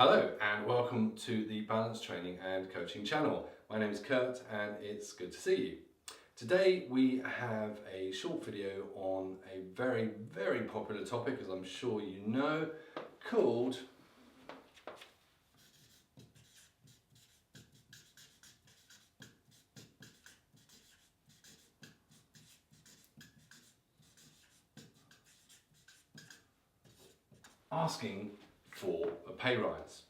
Hello and welcome to the Balance Training and Coaching channel. My name is Kurt and it's good to see you. Today we have a short video on a very popular topic, as I'm sure you know, called asking for a pay rise.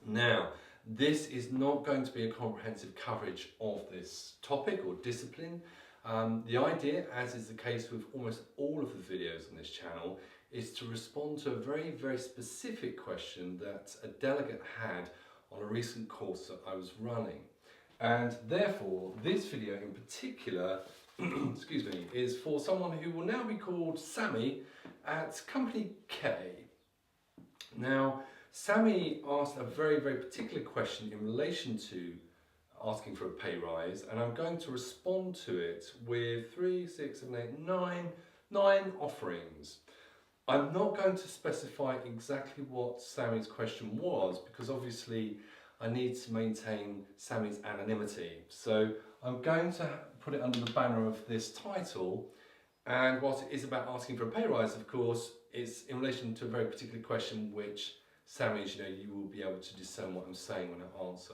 Now, this is not going to be a comprehensive coverage of this topic or discipline. The idea, as is the case with almost all of the videos on this channel, is to respond to a very specific question that a delegate had on a recent course that I was running. And therefore, this video in particular, excuse me, is for someone who will now be called Sammy at Company K. Now, Sammy asked a very particular question in relation to asking for a pay rise, and I'm going to respond to it with 3, 6, 7, 8, 9 offerings. I'm not going to specify exactly what Sammy's question was because obviously I need to maintain Sammy's anonymity. So I'm going to put it under the banner of this title, and what it is about asking for a pay rise, of course, is in relation to a very particular question which Sammy, you will be able to discern what I'm saying when I answer.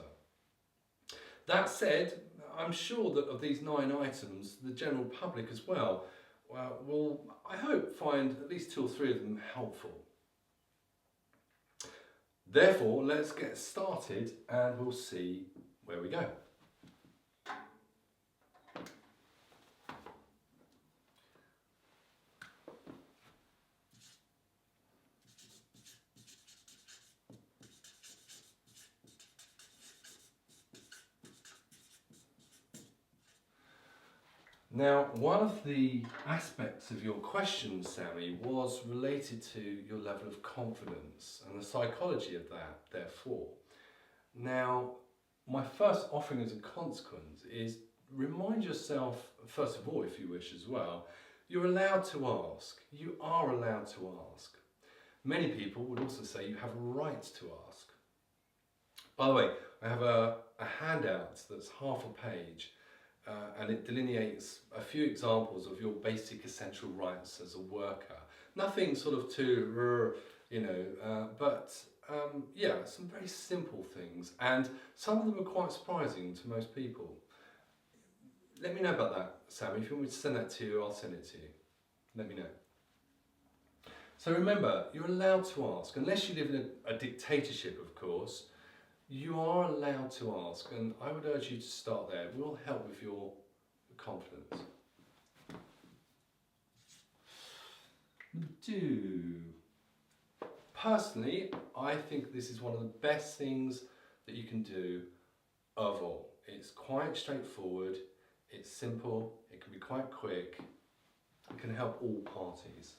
That said, I'm sure that of these 9 items, the general public as well will, I hope, find at least 2 or 3 of them helpful. Therefore, let's get started and we'll see where we go. Now, one of the aspects of your question, Sammy, was related to your level of confidence and the psychology of that, therefore. Now, my first offering as a consequence is remind yourself, first of all, if you wish as well, you're allowed to ask. You are allowed to ask. Many people would also say you have a right to ask. By the way, I have a handout that's half a page. And it delineates a few examples of your basic essential rights as a worker. Nothing sort of too, but some very simple things. And some of them are quite surprising to most people. Let me know about that, Sammy. If you want me to send that to you, I'll send it to you. Let me know. So remember, you're allowed to ask, unless you live in a dictatorship, of course. You are allowed to ask, and I would urge you to start there. It will help with your confidence. 2. Personally, I think this is one of the best things that you can do of all. It's quite straightforward, it's simple, it can be quite quick, it can help all parties.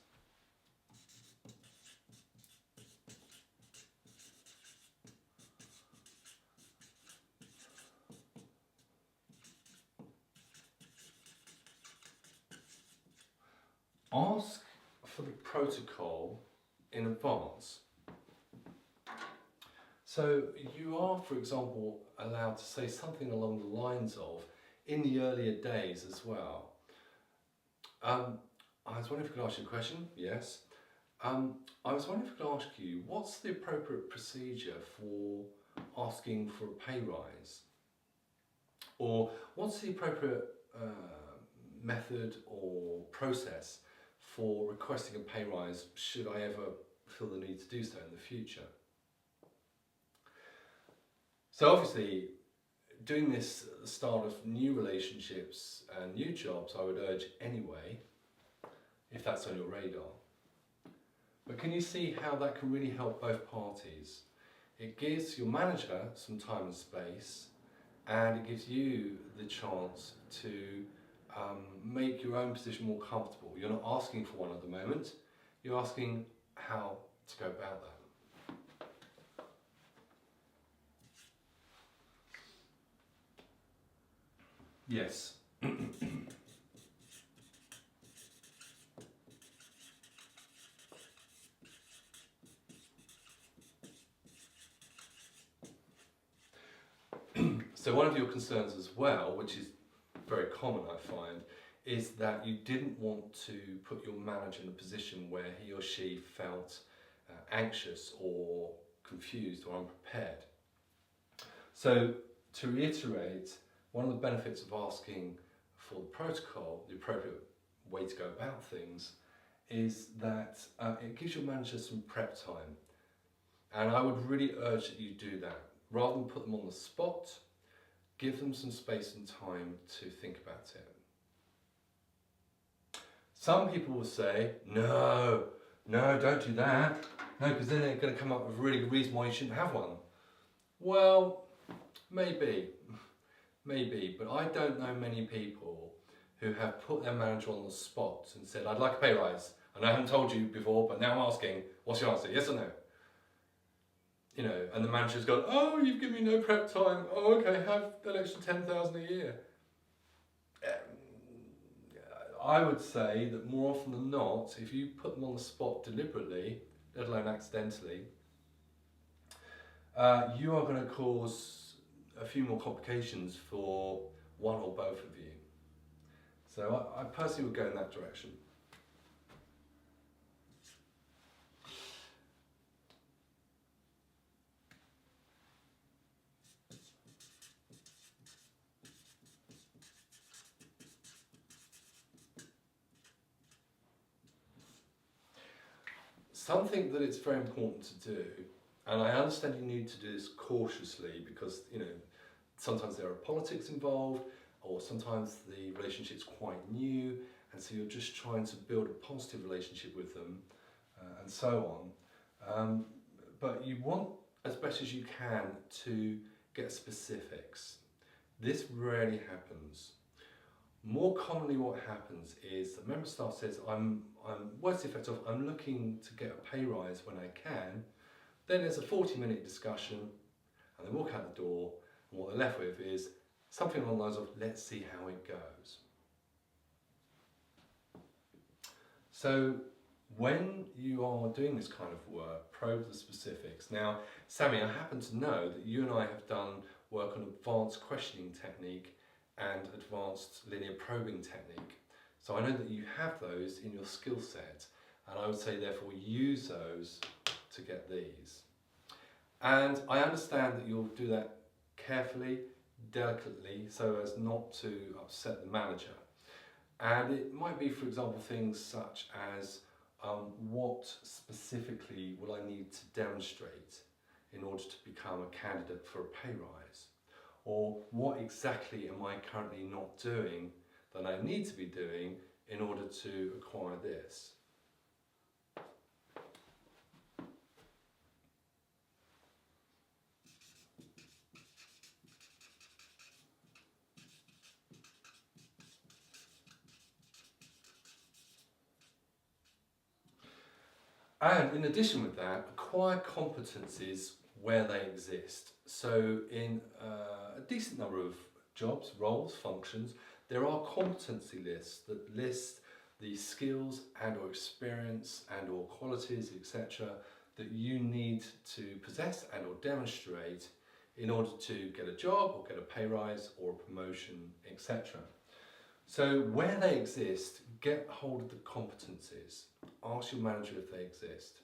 Ask for the protocol in advance. So you are, for example, allowed to say something along the lines of, in the earlier days as well. I was wondering if I could ask you a question. Yes. I was wondering if I could ask you, what's the appropriate procedure for asking for a pay rise? Or what's the appropriate method or process for requesting a pay rise should I ever feel the need to do so in the future? So obviously, doing this at the start of new relationships and new jobs, I would urge anyway, if that's on your radar. But can you see how that can really help both parties? It gives your manager some time and space, and it gives you the chance to make your own position more comfortable. You're not asking for one at the moment, you're asking how to go about that. Yes. So one of your concerns as well, which is very common I find, is that you didn't want to put your manager in a position where he or she felt anxious or confused or unprepared. So to reiterate, one of the benefits of asking for the protocol, the appropriate way to go about things, is that it gives your manager some prep time. And I would really urge that you do that. Rather than put them on the spot, give them some space and time to think about it. Some people will say, no, don't do that. No, because then they're going to come up with a really good reason why you shouldn't have one. Well, maybe, but I don't know many people who have put their manager on the spot and said, I'd like a pay rise. And I haven't told you before, but now I'm asking, what's your answer, yes or no? You know, and the manager's gone, oh, you've given me no prep time. Oh, okay, have an extra 10,000 a year. I would say that more often than not, if you put them on the spot deliberately, let alone accidentally, you are going to cause a few more complications for one or both of you. So I personally would go in that direction. Something that it's very important to do, and I understand you need to do this cautiously because, you know, sometimes there are politics involved, or sometimes the relationship's quite new, and so you're just trying to build a positive relationship with them, and so on. But you want, as best as you can, to get specifics. This rarely happens. More commonly what happens is the member staff says, what's the effect of, I'm looking to get a pay rise when I can. Then there's a 40-minute discussion and they walk out the door, and what they're left with is something along the lines of, let's see how it goes. So when you are doing this kind of work, probe the specifics. Now, Sammy, I happen to know that you and I have done work on advanced questioning technique and advanced linear probing technique. So I know that you have those in your skill set, and I would say therefore use those to get these. And I understand that you'll do that carefully, delicately, so as not to upset the manager. And it might be, for example, things such as what specifically will I need to demonstrate in order to become a candidate for a pay rise? Or what exactly am I currently not doing that I need to be doing in order to acquire this? And in addition with that, acquire competencies where they exist. So in a decent number of jobs, roles, functions, there are competency lists that list the skills and or experience and or qualities, etc., that you need to possess and or demonstrate in order to get a job or get a pay rise or a promotion, etc. So where they exist, get hold of the competencies. Ask your manager if they exist.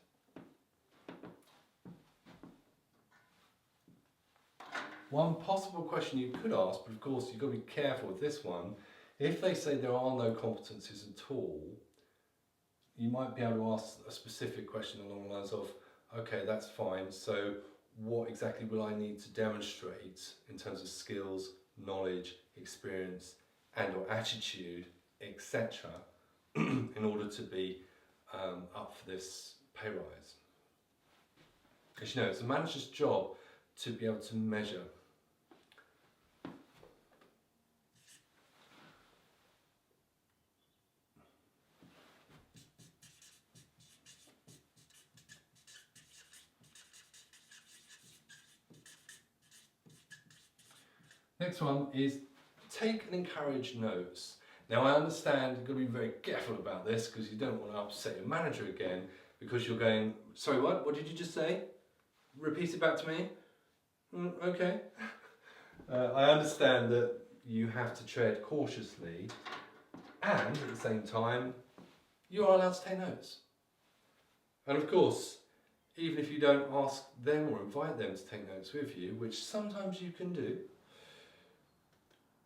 One possible question you could ask, but of course you've got to be careful with this one, if they say there are no competencies at all, you might be able to ask a specific question along the lines of, okay, that's fine, so what exactly will I need to demonstrate in terms of skills, knowledge, experience, and or attitude, etc., in order to be up for this pay rise? Because, you know, it's a manager's job to be able to measure. Next one is take and encourage notes. Now I understand you've got to be very careful about this because you don't want to upset your manager again because you're going, sorry, what did you just say? Repeat it back to me. Okay. I understand that you have to tread cautiously, and at the same time, you are allowed to take notes. And of course, even if you don't ask them or invite them to take notes with you, which sometimes you can do,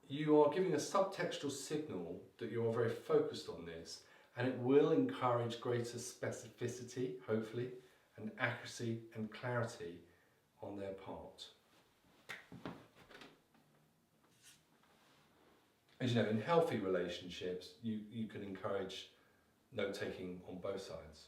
you are giving a subtextual signal that you are very focused on this, and it will encourage greater specificity, hopefully, and accuracy and clarity on their part. As you know, in healthy relationships, you can encourage note-taking on both sides.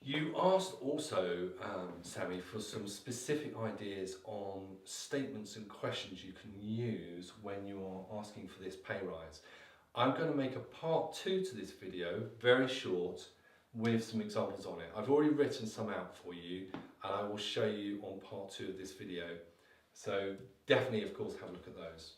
You asked also, Sammy, for some specific ideas on statements and questions you can use when you are asking for this pay rise. I'm going to make a part 2 to this video, very short, with some examples on it. I've already written some out for you, and I will show you on part 2 of this video. So definitely, of course, have a look at those.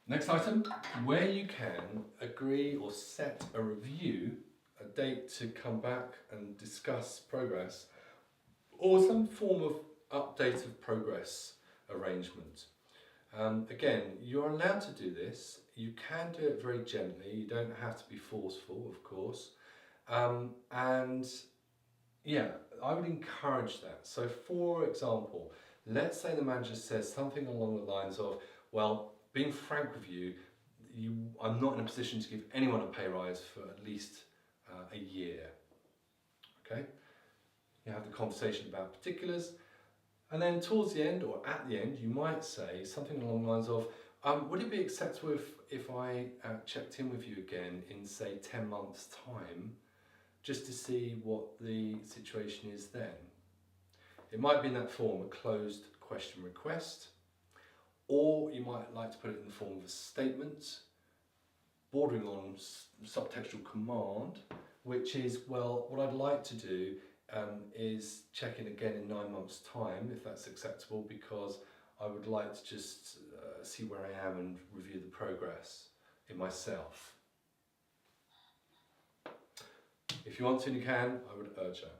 Next item, where you can agree or set a review, a date to come back and discuss progress, or some form of update of progress arrangement. Again, you're allowed to do this. You can do it very gently. You don't have to be forceful, of course. And yeah, I would encourage that. So for example, let's say the manager says something along the lines of, well, being frank with you, I'm not in a position to give anyone a pay rise for at least a year. Okay? You have the conversation about particulars, and then towards the end or at the end, you might say something along the lines of, would it be acceptable if I checked in with you again in, say, 10 months' time, just to see what the situation is then? It might be in that form, a closed question request, or you might like to put it in the form of a statement, bordering on subtextual command, which is, well, what I'd like to do is check in again in 9 months' time, if that's acceptable, because I would like to just see where I am and review the progress in myself. If you want to and you can, I would urge that.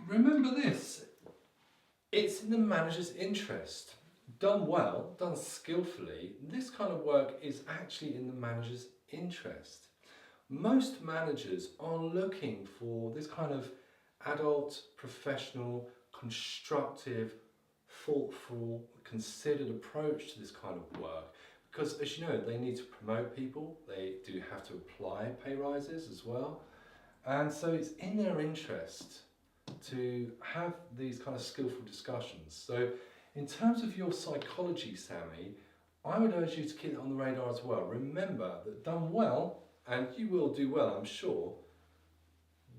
Remember this, it's in the manager's interest. Done well, done skillfully, this kind of work is actually in the manager's interest. Most managers are looking for this kind of adult, professional, constructive, thoughtful, considered approach to this kind of work, because as you know, they need to promote people, they do have to apply pay rises as well, and so it's in their interest to have these kind of skillful discussions. So in terms of your psychology, Sammy, I would urge you to keep that on the radar as well. Remember that done well, and you will do well, I'm sure,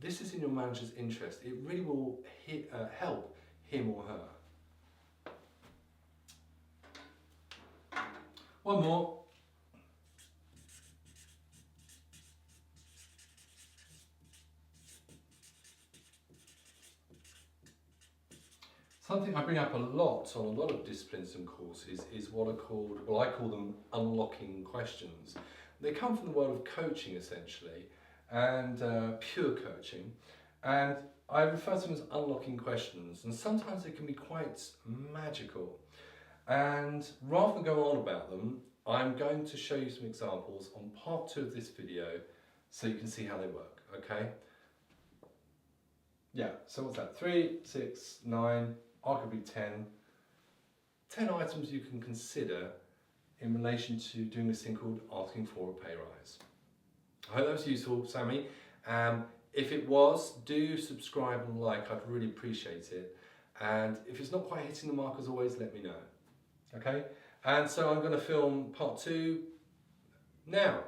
this is in your manager's interest. It really will help him or her. One more. Something I bring up a lot on a lot of disciplines and courses is what are called, well, I call them unlocking questions. They come from the world of coaching essentially, and pure coaching, and I refer to them as unlocking questions, and sometimes they can be quite magical. And rather than go on about them, I'm going to show you some examples on part 2 of this video so you can see how they work, okay? Yeah, so what's that? 3, 6, 9, arguably 10. 10 items you can consider in relation to doing this thing called asking for a pay rise. I hope that was useful, Sammy. If it was, do subscribe and like, I'd really appreciate it. And if it's not quite hitting the mark, as always, let me know. Okay? And so I'm going to film part 2 now.